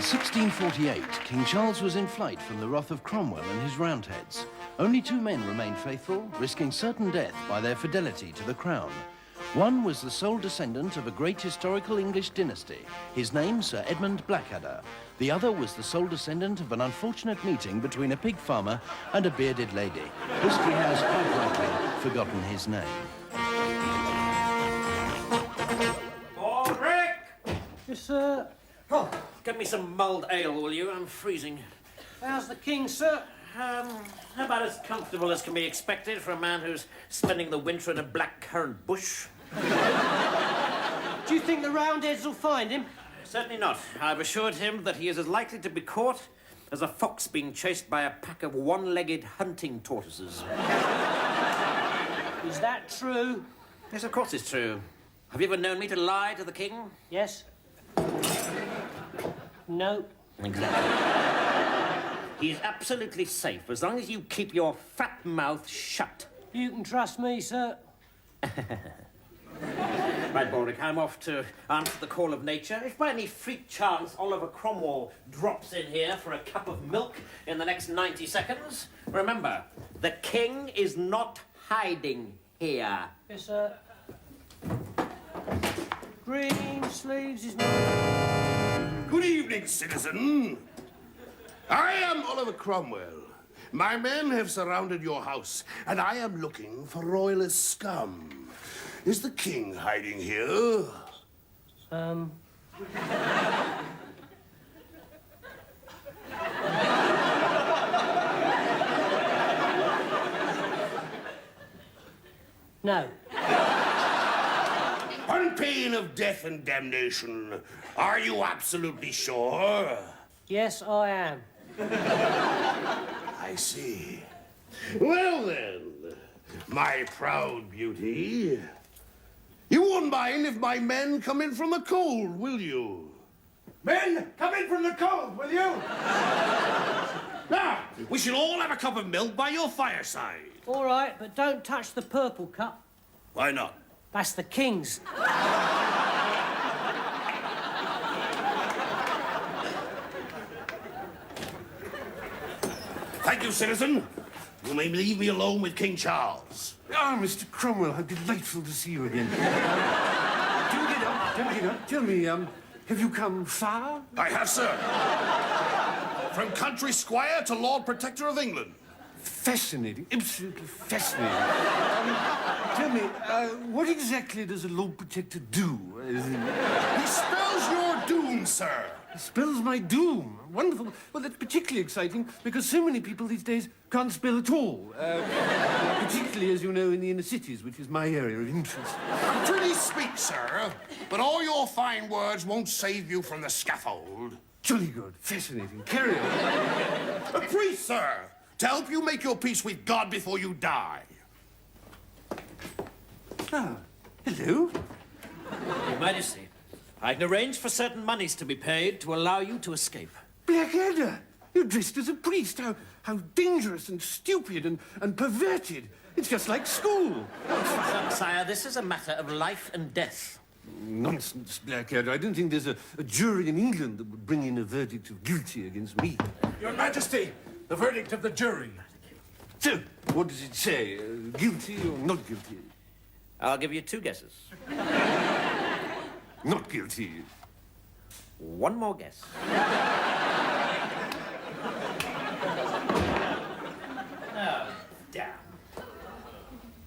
In 1648, King Charles was in flight from the wrath of Cromwell and his Roundheads. Only two men remained faithful, risking certain death by their fidelity to the crown. One was the sole descendant of a great historical English dynasty, his name Sir Edmund Blackadder. The other was the sole descendant of an unfortunate meeting between a pig farmer and a bearded lady. History has, quite rightly, forgotten his name. Baldrick! Yes, sir. Oh, get me some mulled ale, will you? I'm freezing. How's the king, sir? About as comfortable as can be expected for a man who's spending the winter in a blackcurrant bush. Do you think the Roundheads will find him? Certainly not. I've assured him that he is as likely to be caught as a fox being chased by a pack of one-legged hunting tortoises. Is that true? Yes, of course it's true. Have you ever known me to lie to the king? Yes. No. Exactly. He is absolutely safe as long as you keep your fat mouth shut. You can trust me, sir. Right, Baldrick, I'm off to answer the call of nature. If by any freak chance Oliver Cromwell drops in here for a cup of milk in the next 90 seconds, remember, the king is not hiding here. Yes, sir. Green sleeves is mine. Good evening, citizen. I am Oliver Cromwell. My men have surrounded your house, and I am looking for royalist scum. Is the king hiding here? No. On pain of death and damnation, are you absolutely sure? Yes, I am. I see. Well, then, my proud beauty, you won't mind if my men come in from the cold, will you? Men, come in from the cold, will you? Now, we should all have a cup of milk by your fireside. All right, but don't touch the purple cup. Why not? That's the king's. Thank you, citizen. You may leave me alone with King Charles. Ah, Mr. Cromwell, how delightful to see you again. Do get up. Tell me, have you come far? I have, sir. From country squire to Lord Protector of England. Fascinating, absolutely fascinating. Tell me, what exactly does a Lord Protector do? He spells your doom, sir. He spells my doom. Wonderful. Well, that's particularly exciting because so many people these days can't spell at all. Particularly, as you know, in the inner cities, which is my area of interest. Pretty speak, sir, but all your fine words won't save you from the scaffold. Jolly good. Fascinating. Carry on. A priest, sir, to help you make your peace with God before you die. Ah, hello. Your Majesty, I can arrange for certain monies to be paid to allow you to escape. Blackadder, you're dressed as a priest. How dangerous and stupid and perverted. It's just like school. Sire, this is a matter of life and death. Nonsense, Blackadder. I don't think there's a jury in England that would bring in a verdict of guilty against me. Your Majesty, the verdict of the jury. So, what does it say? Guilty or not guilty? I'll give you two guesses. Not guilty. One more guess. Oh, damn.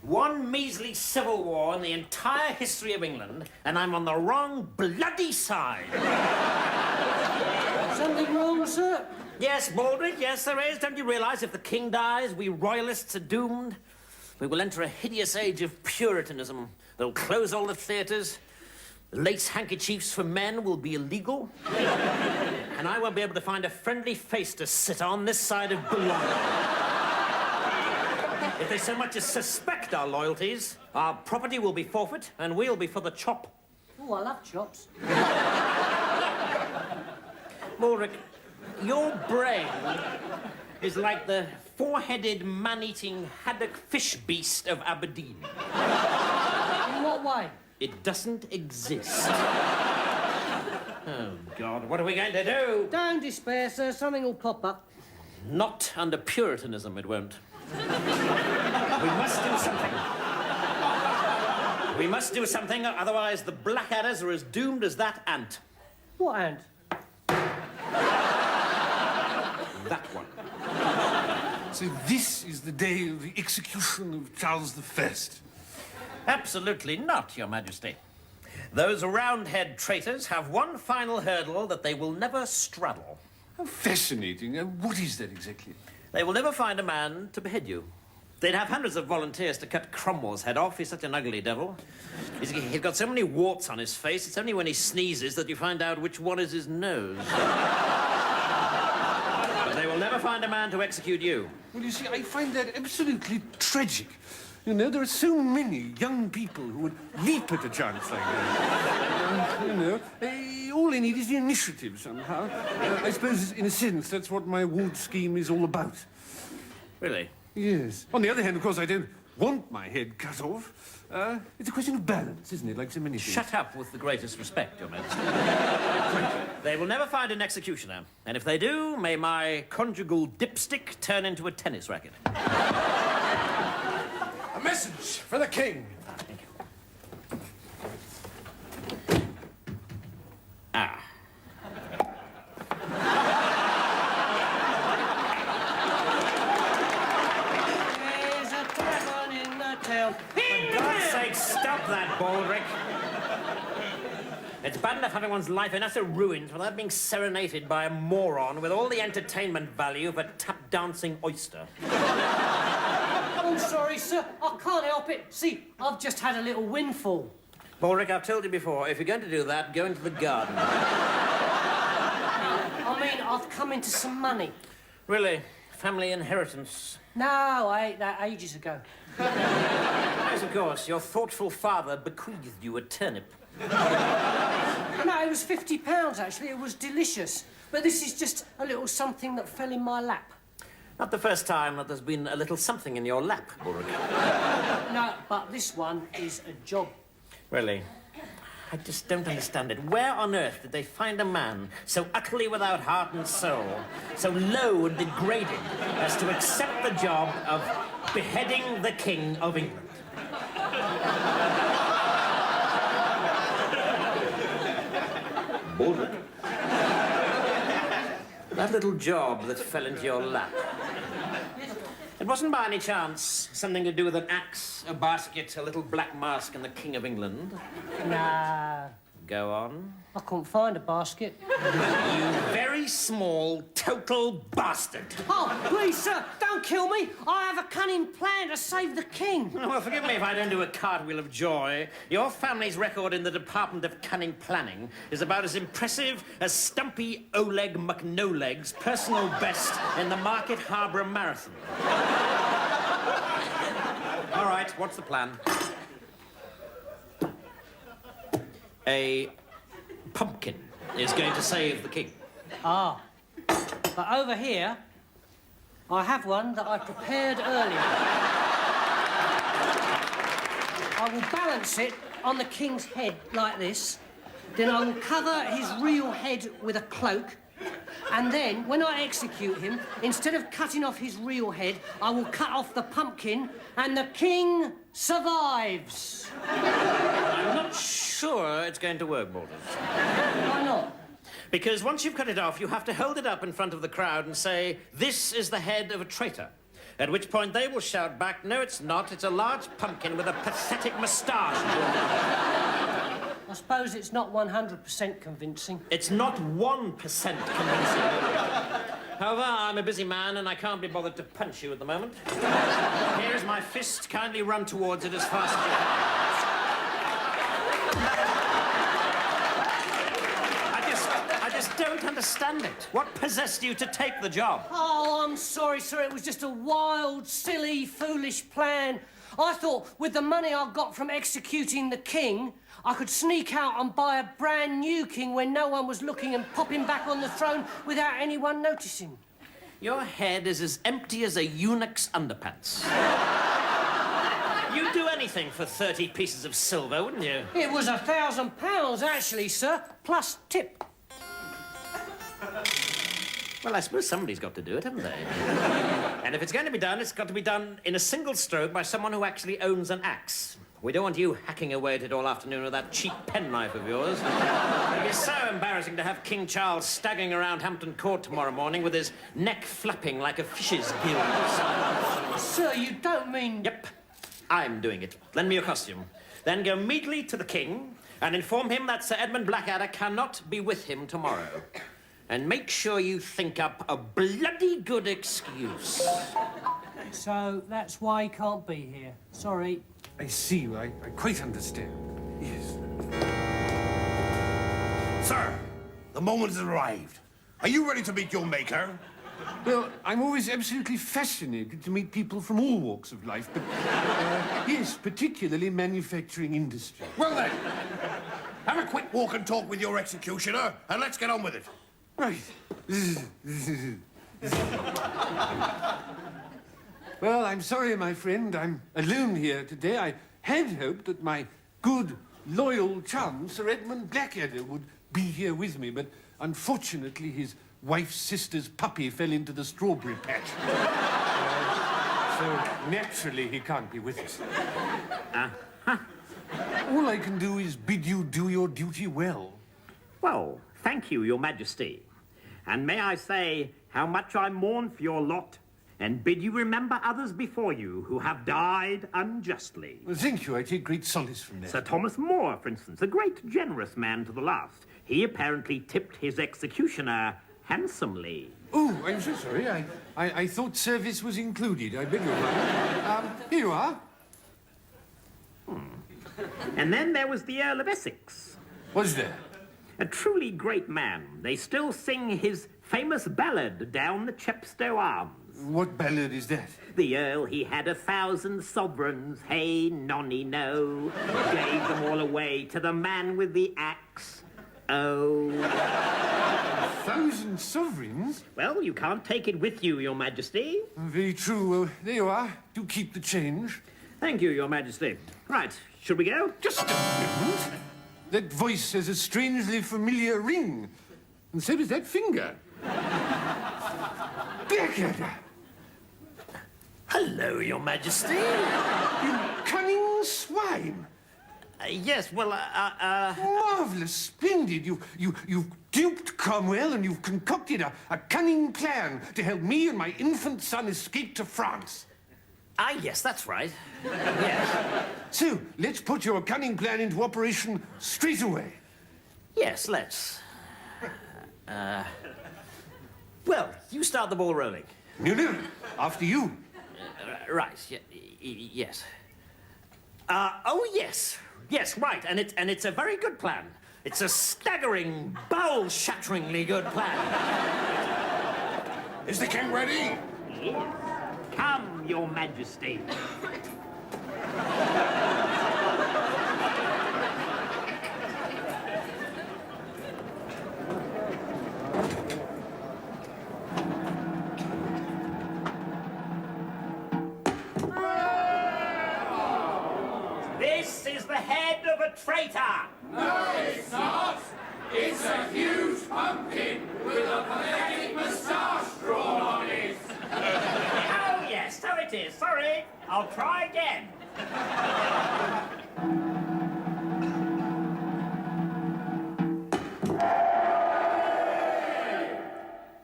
One measly civil war in the entire history of England, and I'm on the wrong bloody side. Something wrong, sir? Yes, Baldrick, yes, there is. Don't you realize if the king dies, we royalists are doomed? We will enter a hideous age of puritanism. They'll close all the theatres. Lace handkerchiefs for men will be illegal. And I won't be able to find a friendly face to sit on this side of belonging. If they so much as suspect our loyalties, our property will be forfeit and we'll be for the chop. Oh, I love chops. Baldrick, your brain is like the four-headed, man-eating haddock fish beast of Aberdeen. In what way? It doesn't exist. Oh, God, what are we going to do? Don't despair, sir. Something will pop up. Not under Puritanism, it won't. We must do something. We must do something, otherwise the Blackadders are as doomed as that ant. What ant? That one. So this is the day of the execution of Charles I. Absolutely not, Your Majesty. Those Roundhead traitors have one final hurdle that they will never straddle. How fascinating. What is that exactly? They will never find a man to behead you. They'd have hundreds of volunteers to cut Cromwell's head off. He's such an ugly devil. He's got so many warts on his face, it's only when he sneezes that you find out which one is his nose. But they will never find a man to execute you. Well, you see, I find that absolutely tragic. You know, there are so many young people who would leap at a chance like that. All they need is the initiative somehow. I suppose, in a sense, that's what my ward scheme is all about. Really? Yes. On the other hand, of course, I don't want my head cut off. It's a question of balance, isn't it, like so many things? Shut up with the greatest respect, Your Majesty. They will never find an executioner. And if they do, may my conjugal dipstick turn into a tennis racket. A message for the king. Thank you. Ah. There's a dragon in the tail. For God's sake, stop that, Baldrick. It's bad enough having one's life in utter ruins without being serenaded by a moron with all the entertainment value of a tap-dancing oyster. I'm sorry, sir. I can't help it. See, I've just had a little windfall. Baldrick, I've told you before, if you're going to do that, go into the garden. I mean, I've come into some money. Really? Family inheritance? No, I ate that ages ago. Yes, of course. Your thoughtful father bequeathed you a turnip. No, it was £50, actually. It was delicious. But this is just a little something that fell in my lap. Not the first time that there's been a little something in your lap, Baldrick. No, but this one is a job. Really? I just don't understand it. Where on earth did they find a man so utterly without heart and soul, so low and degraded as to accept the job of beheading the King of England? Baldrick? That little job that fell into your lap. It wasn't by any chance something to do with an axe, a basket, a little black mask, and the King of England. Nah, Go on. I couldn't find a basket. You very small, total bastard. Oh, please, sir, don't kill me. I have a cunning plan to save the king. Oh, well, forgive me if I don't do a cartwheel of joy. Your family's record in the Department of Cunning Planning is about as impressive as Stumpy Oleg McNoleg's personal best in the Market Harbour Marathon. All right, what's the plan? A pumpkin is going to save the king. Ah, but over here, I have one that I prepared earlier. I will balance it on the king's head like this. Then I will cover his real head with a cloak. And then, when I execute him, instead of cutting off his real head, I will cut off the pumpkin, and the king survives. I'm not sure it's going to work, Baldrick. Why not? Because once you've cut it off, you have to hold it up in front of the crowd and say, "This is the head of a traitor." At which point they will shout back, "No, it's not. It's a large pumpkin with a pathetic moustache." I suppose it's not 100% convincing. It's not 1% convincing. However, I'm a busy man and I can't be bothered to punch you at the moment. Here is my fist. Kindly run towards it as fast as you can. I just don't understand it. What possessed you to take the job? Oh, I'm sorry, sir. It was just a wild, silly, foolish plan. I thought with the money I got from executing the king, I could sneak out and buy a brand new king when no one was looking and pop him back on the throne without anyone noticing. Your head is as empty as a eunuch's underpants. You'd do anything for 30 pieces of silver, wouldn't you? It was £1,000, actually, sir, plus tip. Well, I suppose somebody's got to do it, haven't they? And if it's going to be done, it's got to be done in a single stroke by someone who actually owns an axe. We don't want you hacking away at it all afternoon with that cheap penknife of yours. It'd be so embarrassing to have King Charles staggering around Hampton Court tomorrow morning with his neck flapping like a fish's gills. Sir, you don't mean... Yep, I'm doing it. Lend me your costume. Then go immediately to the king and inform him that Sir Edmund Blackadder cannot be with him tomorrow. And make sure you think up a bloody good excuse. So that's why he can't be here. Sorry. I see. I quite understand. Yes. Sir, the moment has arrived. Are you ready to meet your maker? Well, I'm always absolutely fascinated to meet people from all walks of life, but yes, particularly manufacturing industry. Well then, have a quick walk and talk with your executioner, and let's get on with it. Right. Well, I'm sorry, my friend. I'm alone here today. I had hoped that my good, loyal chum, Sir Edmund Blackadder, would be here with me, but unfortunately his wife's sister's puppy fell into the strawberry patch. So naturally he can't be with us. All I can do is bid you do your duty well. Well, thank you, Your Majesty. And may I say how much I mourn for your lot and bid you remember others before you who have died unjustly. Well, thank you. I take great solace from that. Sir Thomas More, for instance, a great generous man to the last. He apparently tipped his executioner handsomely. Oh, I'm so sorry. I thought service was included. I beg your pardon. Here you are. And then there was the Earl of Essex. What's that? A truly great man. They still sing his famous ballad, Down the Chepstow Arms. What ballad is that? The Earl, he had 1,000 sovereigns, hey, nonny, no. Gave them all away to the man with the axe. Oh. 1,000 sovereigns? Well, you can't take it with you, Your Majesty. Very true. There you are. Do keep the change. Thank you, Your Majesty. Right, should we go? Just a moment. That voice has a strangely familiar ring. And so does that finger. Blackadder! Hello, Your Majesty. You cunning swine! Yes, well, Marvellous, splendid. You've duped Cromwell and you've concocted a cunning plan to help me and my infant son escape to France. yes, that's right. Yes. So, let's put your cunning plan into operation straight away. Yes, let's. Well, you start the ball rolling. No, after you. Right, yes. Oh, yes. Yes, right, and it's a very good plan. It's a staggering, bowel-shatteringly good plan. Is the king ready? Yes. Come, Your Majesty. This is the head of a traitor. No, it's not. It's a huge pumpkin with a pathetic moustache drawn on it. Oh, yes, so it is. Sorry. I'll try again.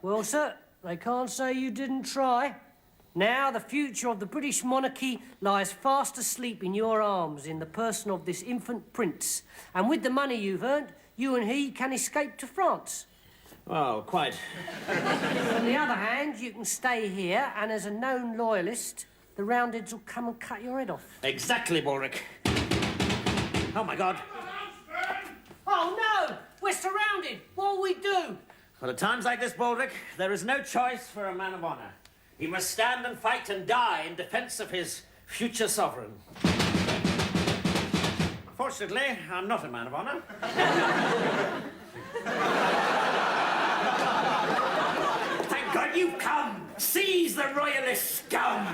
Well, sir, they can't say you didn't try. Now the future of the British monarchy lies fast asleep in your arms in the person of this infant prince. And with the money you've earned, you and he can escape to France. Oh, quite. On the other hand, you can stay here, and as a known loyalist, the Roundheads will come and cut your head off. Exactly, Baldrick. Oh, my God. Oh, no! We're surrounded! What'll we do? Well, at times like this, Baldrick, there is no choice for a man of honor. He must stand and fight and die in defense of his future sovereign. Fortunately, I'm not a man of honor. Thank God you've come! Seize the royalist scum!